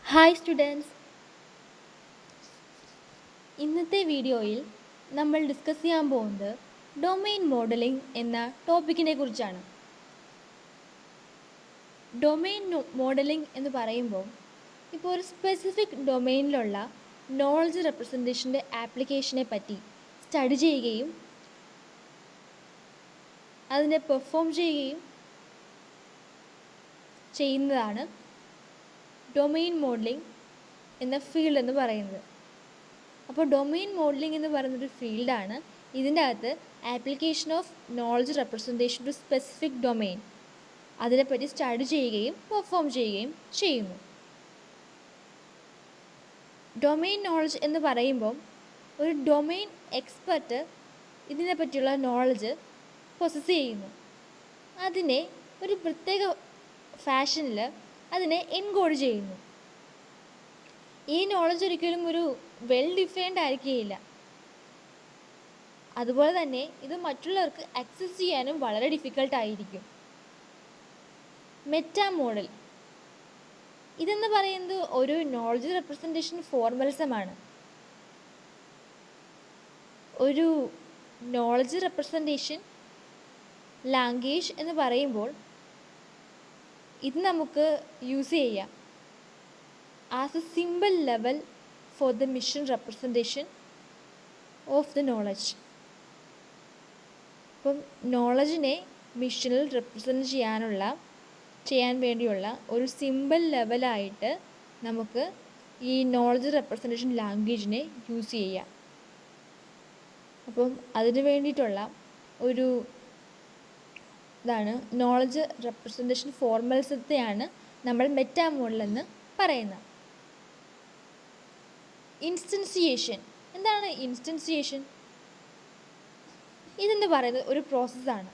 Hi students, ഇന്നത്തെ വീഡിയോയിൽ നമ്മൾ ഡിസ്കസ് ചെയ്യാൻ പോകുന്നത് ഡൊമെയിൻ മോഡലിംഗ് എന്ന ടോപ്പിക്കിനെ കുറിച്ചാണ്. ഡൊമെയിൻ മോഡലിംഗ് എന്ന് പറയുമ്പോൾ ഇപ്പോൾ ഒരു സ്പെസിഫിക് ഡൊമെയിനിലുള്ള നോളജ് റെപ്രസെൻറ്റേഷൻ്റെ ആപ്ലിക്കേഷനെ പറ്റി സ്റ്റഡി ചെയ്യുകയും അതിനെ പെർഫോം ചെയ്യുകയും ചെയ്യുന്നതാണ് ഡൊമെയിൻ മോഡലിംഗ് എന്ന ഫീൽഡ് എന്ന് പറയുന്നത്. അപ്പോൾ ഡൊമെയിൻ മോഡലിംഗ് എന്ന് പറയുന്നൊരു ഫീൽഡാണ്. ഇതിൻ്റെ അകത്ത് application of knowledge representation to specific domain അതിനെപ്പറ്റി സ്റ്റഡി ചെയ്യുകയും പെർഫോം ചെയ്യുകയും ചെയ്യുന്നു. ഡൊമെയിൻ നോളജ് എന്ന് പറയുമ്പോൾ ഒരു ഡൊമെയിൻ എക്സ്പെർട്ട് ഇതിനെപ്പറ്റിയുള്ള നോളജ് പൊസസ് ചെയ്യുന്നു. അതിനെ ഒരു പ്രത്യേക ഫാഷനിൽ അതിനെ എൻകോഡ് ചെയ്യുന്നു. ഈ നോളജ് ഒരിക്കലും ഒരു വെൽ ഡിഫൈൻഡ് ആയിരിക്കുകയില്ല. അതുപോലെ തന്നെ ഇത് മറ്റുള്ളവർക്ക് ആക്സസ് ചെയ്യാനും വളരെ ഡിഫിക്കൽട്ടായിരിക്കും. മെറ്റാ മോഡൽ ഇതെന്ന് പറയുന്നത് ഒരു നോളജ് റെപ്രസെൻറ്റേഷൻ ഫോർമലിസമാണ്. ഒരു നോളജ് റെപ്രസെൻറ്റേഷൻ ലാംഗ്വേജ് എന്ന് പറയുമ്പോൾ ഇത് നമുക്ക് യൂസ് ചെയ്യാം as A simple level for the mission representation of the knowledge. അപ്പം നോളജിനെ മിഷനിൽ റെപ്രസെൻറ്റ് ചെയ്യാൻ വേണ്ടിയുള്ള ഒരു സിമ്പിൾ ലെവലായിട്ട് നമുക്ക് ഈ നോളജ് റെപ്രസെൻറ്റേഷൻ ലാംഗ്വേജിനെ യൂസ് ചെയ്യാം. അപ്പം അതിന് വേണ്ടിയിട്ടുള്ള ഒരു ഇതാണ് നോളജ് റെപ്രസെൻറ്റേഷൻ ഫോർമൽസത്തെയാണ് നമ്മൾ മെറ്റാ മോഡൽ എന്ന് പറയുന്നത്. ഇൻസ്റ്റൻസിയേഷൻ എന്താണ്? ഇൻസ്റ്റൻസിയേഷൻ ഇതെന്ന് പറയുന്നത് ഒരു പ്രോസസ്സാണ്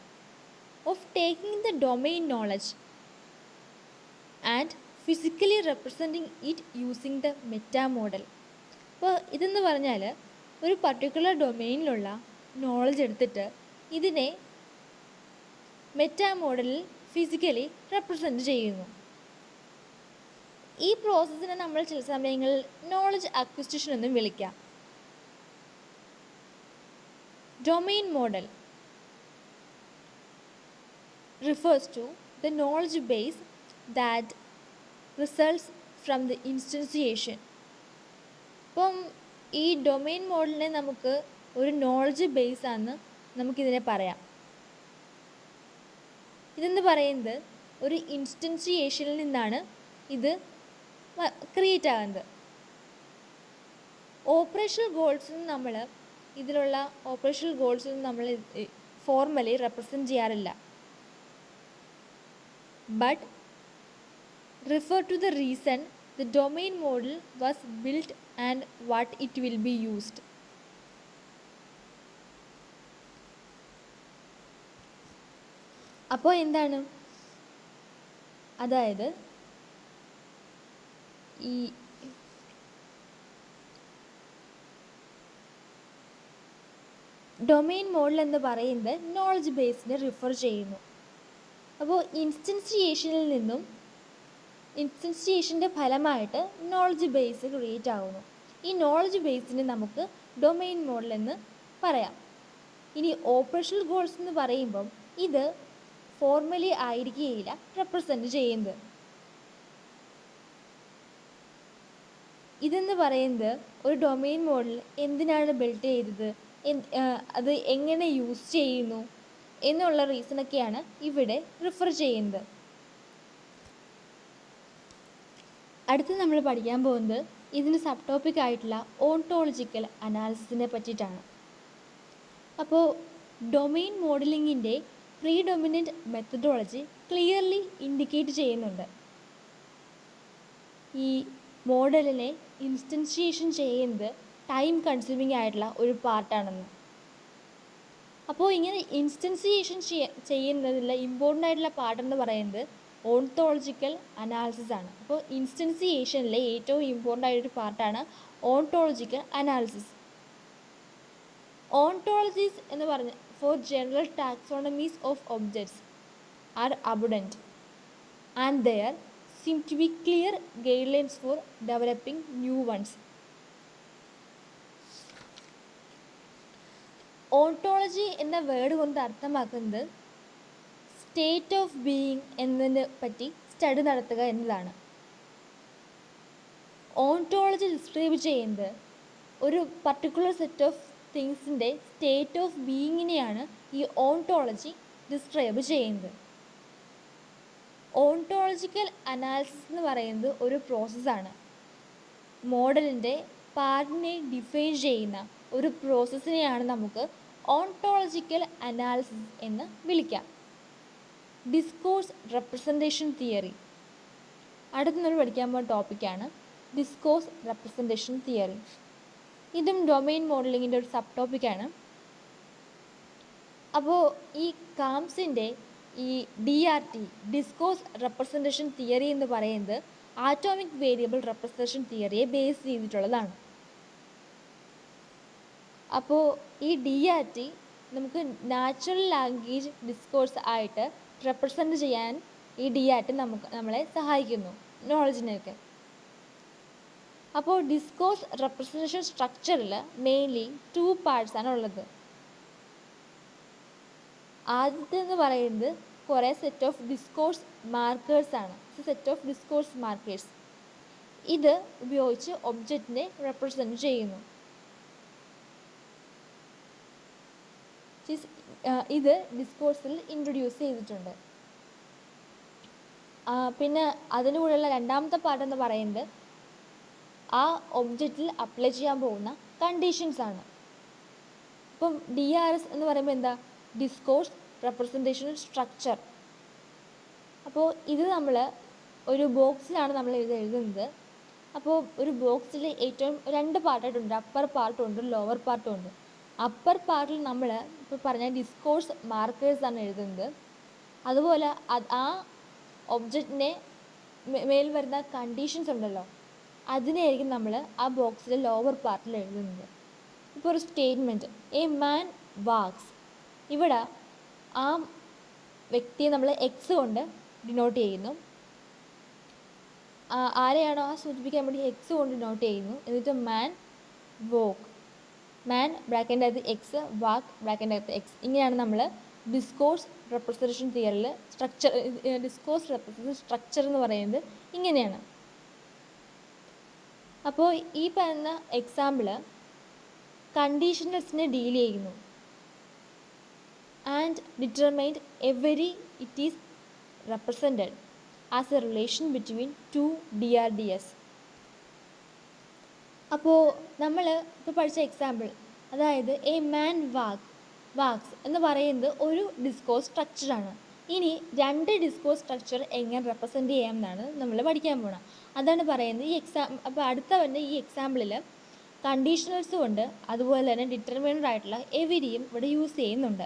of taking the domain knowledge and physically representing it using the meta model. അപ്പോൾ ഇതെന്ന് പറഞ്ഞാൽ ഒരു പർട്ടിക്കുലർ ഡൊമെയിനിലുള്ള നോളജ് എടുത്തിട്ട് ഇതിനെ മെറ്റാ മോഡലിൽ ഫിസിക്കലി റെപ്രസെൻറ്റ് ചെയ്യുന്നു. ഈ പ്രോസസ്സിനെ നമ്മൾ ചില സമയങ്ങളിൽ നോളജ് അക്വിസിഷൻ എന്നും വിളിക്കാം. Domain model refers to the knowledge base that results from the instantiation. അപ്പം ഈ ഡൊമെയിൻ മോഡലിനെ നമുക്ക് ഒരു നോളജ് ബേസ് ആണെന്ന് നമുക്കിതിനെ പറയാം. ഇതെന്ന് പറയുന്നത് ഒരു ഇൻസ്റ്റൻസിയേഷനിൽ നിന്നാണ് ഇത് ക്രിയേറ്റ് ആകുന്നത്. ഓപ്പറേഷണൽ ഗോൾസിൽ നമ്മൾ ഇതിലുള്ള ഓപ്പറേഷണൽ ഗോൾസിൽ നമ്മൾ ഫോർമലി റെപ്രസെൻറ്റ് ചെയ്യാറില്ല, but refer to the reason the domain model was built and what it will be used. അപ്പോൾ എന്താണ്? അതായത് ഈ ഡൊമെയിൻ മോഡൽ എന്ന് പറയുന്നത് നോളജ് ബേസിനെ റിഫർ ചെയ്യുന്നു. അപ്പോൾ ഇൻസ്റ്റൻസിയേഷൻ്റെ ഫലമായിട്ട് നോളജ് ബേസ് ക്രിയേറ്റ് ആകുന്നു. ഈ നോളജ് ബേസിനെ നമുക്ക് ഡൊമെയിൻ മോഡൽ എന്ന് പറയാം. ഇനി ഓപ്പറേഷണൽ ഗോൾസ് എന്ന് പറയുമ്പം ഇത് ഫോർമലി ആയിരിക്കുകയില്ല റെപ്രസെൻറ്റ് ചെയ്യുന്നത്. ഇതെന്ന് പറയുന്നത് ഒരു ഡൊമെയിൻ മോഡൽ എന്തിനാണ് ബിൽഡ് ചെയ്തത്, അത് എങ്ങനെ യൂസ് ചെയ്യുന്നു എന്നുള്ള റീസണൊക്കെയാണ് ഇവിടെ റിഫർ ചെയ്യുന്നത്. അടുത്ത് നമ്മൾ പഠിക്കാൻ പോകുന്നത് ഇതിന് സബ് ടോപ്പിക് ആയിട്ടുള്ള ഓണ്ടോളജിക്കൽ അനാലിസിസിനെ പറ്റിയിട്ടാണ്. അപ്പോൾ ഡൊമെയിൻ മോഡലിങ്ങിൻ്റെ പ്രീഡൊമിനൻ്റ് മെത്തഡോളജി ക്ലിയർലി ഇൻഡിക്കേറ്റ് ചെയ്യുന്നുണ്ട് ഈ മോഡലിനെ ഇൻസ്റ്റൻഷിയേഷൻ ചെയ്യുന്നത് ടൈം കൺസ്യൂമിങ് ആയിട്ടുള്ള ഒരു പാർട്ടാണെന്ന്. അപ്പോൾ ഇങ്ങനെ ഇൻസ്റ്റൻസിയേഷൻ ചെയ്യുന്നതിലുള്ള ഇമ്പോർട്ടൻ്റ് ആയിട്ടുള്ള പാർട്ടെന്ന് പറയുന്നത് ഓൺടോളജിക്കൽ അനാലിസിസ് ആണ്. അപ്പോൾ ഇൻസ്റ്റൻസിയേഷനിലെ ഏറ്റവും ഇമ്പോർട്ടൻ്റ് ആയിട്ടൊരു പാർട്ടാണ് ഓൺടോളജിക്കൽ അനാലിസിസ്. ഓൺടോളജീസ് എന്ന് പറഞ്ഞ for general taxonomies of objects are abundant and there seem to be clear guidelines for developing new ones. Ontology എന്ന വേർഡ് കൊണ്ട് അർത്ഥമാക്കുന്നത് സ്റ്റേറ്റ് ഓഫ് ബീയിങ് എന്നതിനെ പറ്റി സ്റ്റഡി നടത്തുക എന്നതാണ്. ഓണ്ടോളജി ഡിസ്ക്രൈബ് ചെയ്യുന്നത് ഒരു പർട്ടിക്കുലർ സെറ്റ് ഓഫ് തിങ്സിൻ്റെ സ്റ്റേറ്റ് ഓഫ് ബീയിങ്ങിനെയാണ് ഈ ഓണ്ടോളജി ഡിസ്ക്രൈബ് ചെയ്യുന്നത്. ഓണ്ടോളജിക്കൽ അനാലിസിസ് എന്ന് പറയുന്നത് ഒരു പ്രോസസ്സാണ്. മോഡലിൻ്റെ പാർട്ടിനെ ഡിഫൈൻ ചെയ്യുന്ന ഒരു പ്രോസസ്സിനെയാണ് നമുക്ക് ഓണ്ടോളജിക്കൽ അനാലിസിസ് എന്ന് വിളിക്കാം. ഡിസ്കോഴ്സ് റെപ്രസെൻറ്റേഷൻ തിയറി അടുത്ത നമ്മൾ പഠിക്കാൻ പോകുന്ന ടോപ്പിക്കാണ് ഡിസ്കോഴ്സ് റെപ്രസെൻറ്റേഷൻ തിയറി. ഇതും ഡൊമെയിൻ മോഡലിങ്ങിൻ്റെ ഒരു സബ് ടോപ്പിക്കാണ്. അപ്പോൾ ഈ കാംസിൻ്റെ ഈ DRT ഡിസ്കോഴ്സ് റെപ്രസെൻറ്റേഷൻ തിയറി എന്ന് പറയുന്നത് ആറ്റോമിക് വേരിയബിൾ റെപ്രസെൻറ്റേഷൻ തിയറിയെ ബേസ് ചെയ്തിട്ടുള്ളതാണ്. അപ്പോൾ ഈ DRT നമുക്ക് നാച്ചുറൽ ലാംഗ്വേജ് ഡിസ്കോഴ്സ് ആയിട്ട് റെപ്രസെൻറ്റ് ചെയ്യാൻ ഈ DRT നമ്മളെ സഹായിക്കുന്നു നോളജിനെയൊക്കെ. അപ്പോൾ ഡിസ്കോഴ്സ് റെപ്രസെൻറ്റേഷൻ സ്ട്രക്ചറിൽ മെയിൻലി 2 പാർട്സ് ആണ് ഉള്ളത്. ആദ്യത്തെന്ന് പറയുന്നത് കുറേ സെറ്റ് ഓഫ് ഡിസ്കോഴ്സ് മാർക്കേഴ്സ് ആണ്. സെറ്റ് ഓഫ് ഡിസ്കോഴ്സ് മാർക്കേഴ്സ് ഇത് ഉപയോഗിച്ച് ഒബ്ജക്റ്റിനെ റെപ്രസെൻറ്റ് ചെയ്യുന്നു. ഇത് ഡിസ്കോഴ്സിൽ ഇൻട്രൊഡ്യൂസ് ചെയ്തിട്ടുണ്ട്. പിന്നെ അതിൻ്റെ കൂടെയുള്ള രണ്ടാമത്തെ പാർട്ട് എന്ന് പറയുന്നത് ആ ഒബ്ജക്റ്റിൽ അപ്ലൈ ചെയ്യാൻ പോകുന്ന കണ്ടീഷൻസ് ആണ്. ഇപ്പം DRS എന്ന് പറയുമ്പോൾ എന്താ, ഡിസ്കോഴ്സ് റെപ്രസെൻറ്റേഷൻ സ്ട്രക്ചർ. അപ്പോൾ ഇത് നമ്മൾ ഒരു ബോക്സിലാണ് നമ്മൾ ഇത് എഴുതുന്നത്. അപ്പോൾ ഒരു ബോക്സിൽ ഏറ്റവും 2 പാർട്ടായിട്ടുണ്ട്, അപ്പർ പാർട്ടും ഉണ്ട് ലോവർ പാർട്ടും ഉണ്ട്. അപ്പർ പാർട്ടിൽ നമ്മൾ ഇപ്പോൾ പറഞ്ഞ ഡിസ്കോഴ്സ് മാർക്കേഴ്സാണ് എഴുതുന്നത്. അതുപോലെ ആ ഒബ്ജക്റ്റിനെ മേൽ വരുന്ന കണ്ടീഷൻസ് ഉണ്ടല്ലോ അതിനെയായിരിക്കും നമ്മൾ ആ ബോക്സിലെ ലോവർ പാർട്ടിൽ എഴുതുന്നത്. ഇപ്പോൾ ഒരു സ്റ്റേറ്റ്മെൻറ്റ് എ മാൻ വാക്സ്, ഇവിടെ ആ വ്യക്തിയെ നമ്മൾ എക്സ് കൊണ്ട് ഡിനോട്ട് ചെയ്യുന്നു. ആരെയാണോ ആ സൂചിപ്പിക്കാൻ വേണ്ടി എക്സ് കൊണ്ട് ഡിനോട്ട് ചെയ്യുന്നു. എന്നിട്ട് മാൻ വോക്ക്, മാൻ ബ്രാക്കറ്റിൻ്റെ അകത്ത് എക്സ്, വാക്ക് ബ്രാക്കറ്റിൻ്റെ അകത്ത് എക്സ്. ഇങ്ങനെയാണ് നമ്മൾ ഡിസ്കോഴ്സ് റെപ്രസെൻറ്റേഷൻ തിയറിയിൽ സ്ട്രക്ചർ, ഡിസ്കോഴ്സ് റെപ്രസെൻറ്റേഷൻ സ്ട്രക്ചർ എന്ന് പറയുന്നത് ഇങ്ങനെയാണ്. അപ്പോൾ ഈ പറയുന്ന എക്സാമ്പിൾ കണ്ടീഷണൽസിനെ ഡീൽ ചെയ്യുന്നു. And determined every it is represented as A relation between 2 DRDS. അപ്പോൾ നമ്മൾ ഇപ്പോൾ പഠിച്ച എക്സാമ്പിൾ, അതായത് എ മാൻ വാക്സ് എന്ന് പറയുന്നത് ഒരു ഡിസ്കോഴ്സ് സ്ട്രക്ചറാണ്. ഇനി 2 ഡിസ്കോഴ്സ് സ്ട്രക്ചർ എങ്ങനെ റെപ്രസെൻറ്റ് ചെയ്യാമെന്നാണ് നമ്മൾ പഠിക്കാൻ പോകണം. അതാണ് പറയുന്നത് ഈ അപ്പോൾ അടുത്ത വരുന്ന ഈ എക്സാമ്പിളിൽ കണ്ടീഷണൽസും ഉണ്ട്, അതുപോലെ തന്നെ ഡിറ്റർമിനൻ്റ് ആയിട്ടുള്ള എവരിയും ഇവിടെ യൂസ് ചെയ്യുന്നുണ്ട്.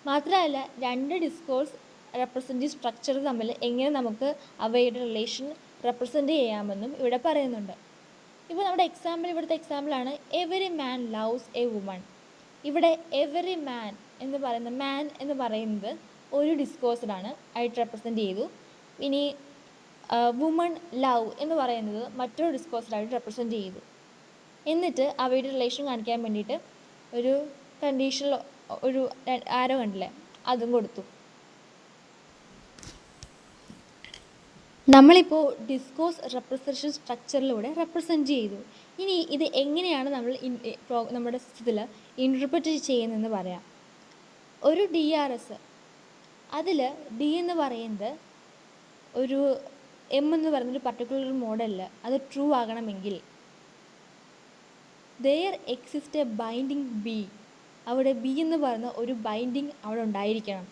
മാത്രമല്ല 2 ഡിസ്കോഴ്സ് റെപ്രസെൻറ്റേറ്റീവ് സ്ട്രക്ചർ തമ്മിൽ എങ്ങനെ നമുക്ക് അവയുടെ റിലേഷൻ റെപ്രസെൻറ്റ് ചെയ്യാമെന്നും ഇവിടെ പറയുന്നുണ്ട്. ഇപ്പോൾ നമ്മുടെ ഇവിടുത്തെ എക്സാമ്പിളാണ് every man loves A woman. ഇവിടെ എവരി മാൻ എന്ന് പറയുന്നത് ഒരു ഡിസ്കോഴ്സിലാണ് ആയിട്ട് റെപ്രസെൻറ്റ് ചെയ്തു. ഇനി വുമൺ ലവ് എന്ന് പറയുന്നത് മറ്റൊരു ഡിസ്കോഴ്സിലായിട്ട് റെപ്രസെൻറ്റ് ചെയ്തു. എന്നിട്ട് അവയുടെ റിലേഷൻ കാണിക്കാൻ വേണ്ടിയിട്ട് ഒരു കണ്ടീഷണൽ ഒരു ആരോ കണ്ടില്ലേ, അതും കൊടുത്തു. നമ്മളിപ്പോൾ ഡിസ്കോഴ്സ് റെപ്രസെൻറ്റേഷൻ സ്ട്രക്ചറിലൂടെ റെപ്രസെൻറ്റ് ചെയ്തു. ഇനി ഇത് എങ്ങനെയാണ് നമ്മൾ നമ്മുടെ സിസ്റ്റത്തിൽ ഇൻറ്റർപ്രറ്റ് ചെയ്യുന്നതെന്ന് പറയാം. ഒരു DRS, അതിൽ D എന്ന് പറയുന്നത് ഒരു M എന്ന് പറയുന്നൊരു പർട്ടിക്കുലർ മോഡലിൽ അത് ട്രൂ ആകണമെങ്കിൽ there exists a binding B. അവിടെ B എന്ന് പറയുന്ന ഒരു ബൈൻഡിങ് അവിടെ ഉണ്ടായിരിക്കണം.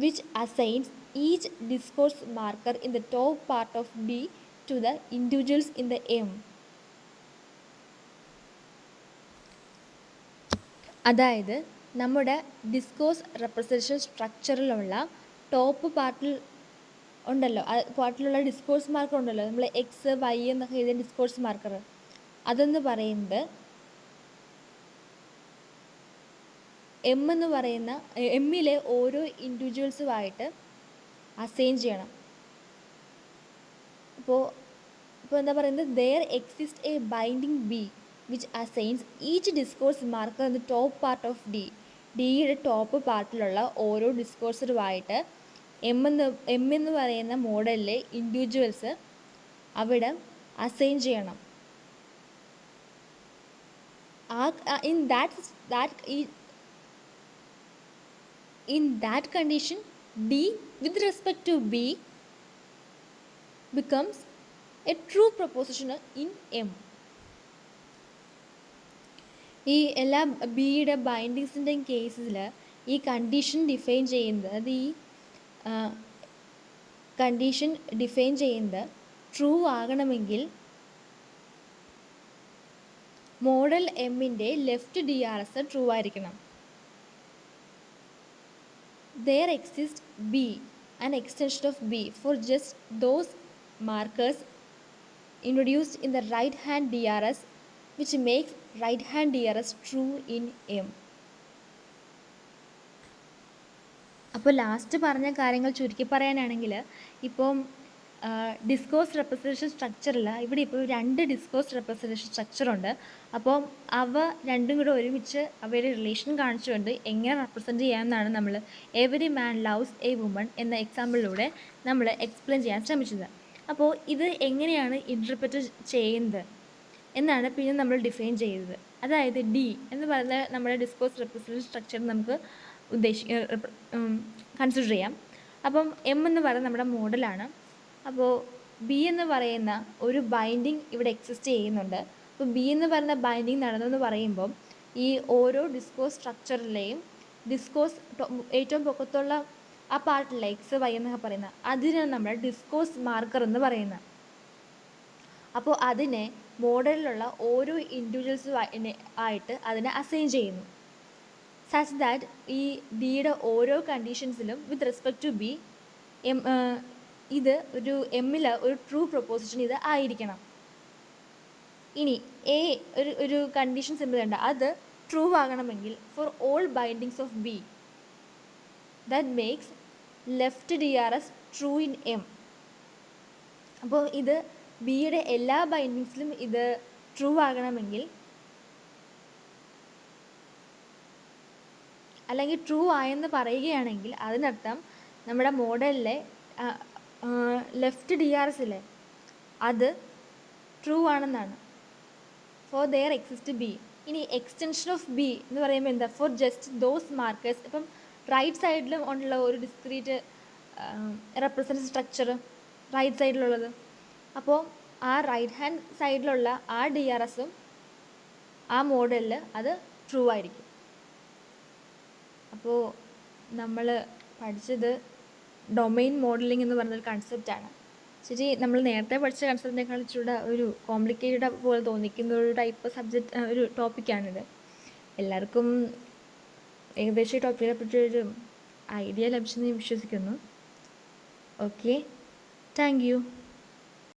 which assigns each discourse marker in the top part of D to the individuals in the M. അതായത് നമ്മുടെ ഡിസ്കോഴ്സ് റെപ്രസെൻറ്റേഷൻ സ്ട്രക്ചറിലുള്ള ടോപ്പ് പാർട്ടിൽ ഉണ്ടല്ലോ, പാർട്ടിലുള്ള ഡിസ്കോഴ്സ് മാർക്കർ ഉണ്ടല്ലോ, നമ്മൾ എക്സ് വൈ എന്നൊക്കെ എഴുതിയ ഡിസ്കോഴ്സ് മാർക്കർ, അതെന്ന് പറയുന്നത് എന്ന് പറയുന്ന എമ്മിലെ ഓരോ ഇൻഡിവിജ്വൽസുമായിട്ട് അസൈൻ ചെയ്യണം. അപ്പോൾ എന്താ പറയുന്നത്, there exist a binding B which assigns each discourse marker in the top part of D. ഡിയുടെ ടോപ്പ് പാർട്ടിലുള്ള ഓരോ ഡിസ്കോഴ്സറുമായിട്ട് എം എന്ന് പറയുന്ന മോഡലിലെ ഇൻഡിവിജ്വൽസ് അവിടെ അസൈൻ ചെയ്യണം. In that condition, D with respect to B becomes a true proposition in M. ഈ എല്ലാ ബിയുടെ ബൈൻഡിങ്സിൻ്റെയും കേസിൽ ഈ കണ്ടീഷൻ ഡിഫൈൻ ചെയ്യുന്നത് ട്രൂ ആകണമെങ്കിൽ മോഡൽ എമ്മിൻ്റെ left D R S true ആയിരിക്കണം. There exists B, an extension of B, for just those markers introduced in the right hand DRS, which makes right hand DRS true in M. അപ്പോൾ last പറഞ്ഞ കാര്യങ്ങൾ ചുരുക്കി പറയാനാണെങ്കിൽ, ഇപ്പം discourse representation സ്ട്രക്ചറിൽ ഇവിടെ ഇപ്പോൾ 2 ഡിസ്കോഴ്സ് റെപ്രസെൻറ്റേഷൻ സ്ട്രക്ചറുണ്ട്. അപ്പം അവ രണ്ടും കൂടെ ഒരുമിച്ച് അവയുടെ റിലേഷൻ കാണിച്ചുകൊണ്ട് എങ്ങനെ റെപ്രസെൻറ്റ് ചെയ്യാമെന്നാണ് നമ്മൾ every man loves A woman എന്ന എക്സാമ്പിളിലൂടെ നമ്മൾ എക്സ്പ്ലെയിൻ ചെയ്യാൻ ശ്രമിച്ചത്. അപ്പോൾ ഇത് എങ്ങനെയാണ് ഇൻ്റർപ്രറ്റ് ചെയ്യുന്നത് എന്നാണ് പിന്നെ നമ്മൾ ഡിഫൈൻ ചെയ്തത്. അതായത് ഡി എന്ന് പറയുന്ന നമ്മുടെ ഡിസ്കോഴ്സ് റെപ്രസെൻറ്റേഷൻ സ്ട്രക്ചർ നമുക്ക് കൺസിഡർ ചെയ്യാം. അപ്പം എം എന്ന് പറയുന്നത് നമ്മുടെ മോഡലാണ്. അപ്പോൾ ബി എന്ന് പറയുന്ന ഒരു ബൈൻഡിങ് ഇവിടെ എക്സിസ്റ്റ് ചെയ്യുന്നുണ്ട്. അപ്പോൾ ബി എന്ന് പറയുന്ന ബൈൻഡിങ് നടന്നെന്ന് പറയുമ്പം ഈ ഓരോ ഡിസ്കോഴ്സ് സ്ട്രക്ചറിലെയും ഡിസ്കോഴ്സ് ഏറ്റവും പൊക്കത്തുള്ള ആ പാർട്ടിലെ എക്സ് വൈ എന്നൊക്കെ പറയുന്ന അതിനാണ് നമ്മൾ ഡിസ്കോഴ്സ് മാർക്കർ എന്ന് പറയുന്നത്. അപ്പോൾ അതിനെ മോഡലിലുള്ള ഓരോ ഇൻഡിവിജ്വൽസും ആയിട്ട് അതിനെ അസൈൻ ചെയ്യുന്നു. സച്ച് ദാറ്റ് ഈ ഡിയുടെ ഓരോ കണ്ടീഷൻസിലും വിത്ത് റെസ്പെക്ട് ടു ബി ഇത് ഒരു എമ്മിൽ ഒരു ട്രൂ പ്രൊപ്പോസിഷൻ ഇത് ആയിരിക്കണം. ഇനി എ ഒരു കണ്ടീഷൻ സിമ്പിൾ ഉണ്ട്, അത് ട്രൂ ആകണമെങ്കിൽ for all bindings of B that makes left D R S true in M. അപ്പോൾ ഇത് ബിയുടെ എല്ലാ ബൈൻഡിങ്സിലും ഇത് ട്രൂ ആകണമെങ്കിൽ, അല്ലെങ്കിൽ ട്രൂ ആയെന്ന് പറയുകയാണെങ്കിൽ അതിനർത്ഥം നമ്മുടെ മോഡലിലെ ലെഫ്റ്റ് ഡി ആർ എസ് ഇല്ലേ അത് ട്രൂ ആണെന്നാണ്. For their exist B. ഇനി എക്സ്റ്റൻഷൻ ഓഫ് ബി എന്ന് പറയുമ്പോൾ എന്താ, ഫോർ ജസ്റ്റ് ദോസ് മാർക്കേഴ്സ്. ഇപ്പം റൈറ്റ് സൈഡിലും ഉള്ള ഒരു ഡിസ്ക്രീറ്റ് റെപ്രസെൻറ്റ് സ്ട്രക്ചർ റൈറ്റ് സൈഡിലുള്ളത്, അപ്പോൾ ആ റൈറ്റ് ഹാൻഡ് സൈഡിലുള്ള ആ ഡി ആർ എസും ആ മോഡലിൽ അത് ട്രൂ ആയിരിക്കും. അപ്പോൾ നമ്മൾ പഠിച്ചത് ഡൊമെയിൻ മോഡലിംഗ് എന്ന് പറഞ്ഞൊരു കൺസെപ്റ്റാണ്. ശരി, നമ്മൾ നേരത്തെ പഠിച്ച കൺസെപ്റ്റിനേക്കാൾ ഇച്ചിരി ഒരു കോംപ്ലിക്കേറ്റഡ് പോലെ തോന്നിക്കുന്ന ഒരു ടൈപ്പ് സബ്ജക്റ്റ് ഒരു ടോപ്പിക്കാണിത്. എല്ലാവർക്കും ഏകദേശം ഈ ടോപ്പിക്കിനെ പറ്റിയൊരു ഐഡിയ ലഭിച്ചെന്ന് ഞാൻ വിശ്വസിക്കുന്നു. Okay, thank you.